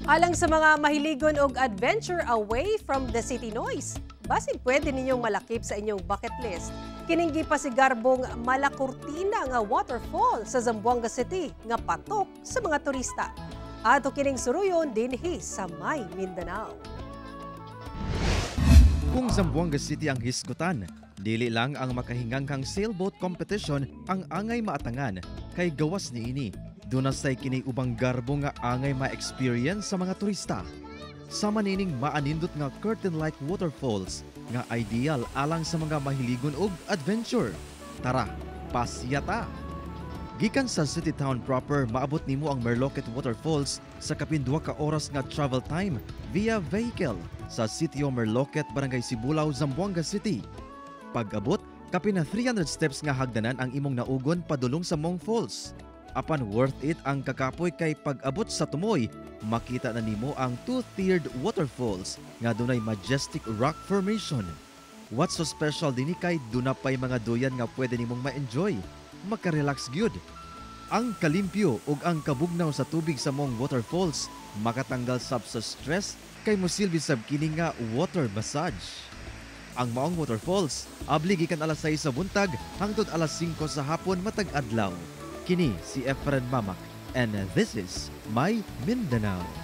Alang sa mga mahiligon og adventure away from the city noise, basig pwede ninyong malakip sa inyong bucket list. Kining gipasigarbong Malacortina nga waterfall sa Zamboanga City nga patok sa mga turista. Ato kining suruyon dinhi sa May Mindanao. Kung Zamboanga City ang hisgutan, dili lang ang makahingangkang sailboat competition ang angay maatangan kay gawas niini. Dunasay kini ubang garbo nga angay ma-experience sa mga turista. Sama nining maanindot nga curtain-like waterfalls nga ideal alang sa mga mahiligon og adventure. Tara, pasyata! Gikan sa city town proper, maabot nimo ang Merloquet Waterfalls sa kapin 2 ka oras nga travel time via vehicle sa Sitio Merloquet, Barangay Sibulaw, Zamboanga City. Pag-abot, kapin na 300 steps nga hagdanan ang imong naugon padulong sa Mong Falls. Apan worth it ang kakapoy kay pag-abot sa tumoy, makita na nimo ang two-tiered waterfalls nga dunay majestic rock formation. What's so special dinhi kay dunapay mga duyan nga pwede nimong ma-enjoy, makarelax gyud. Ang kalimpyo ug ang kabugnaw sa tubig sa Mong Waterfalls makatanggal sab sa stress kay mosilbi sab kini nga water massage. Ang Maong Waterfalls abli gikan alas 6 sa buntag hangtod alas 5 sa hapon matag adlaw. Kini si Efren Mamak, and this is My Mindanao.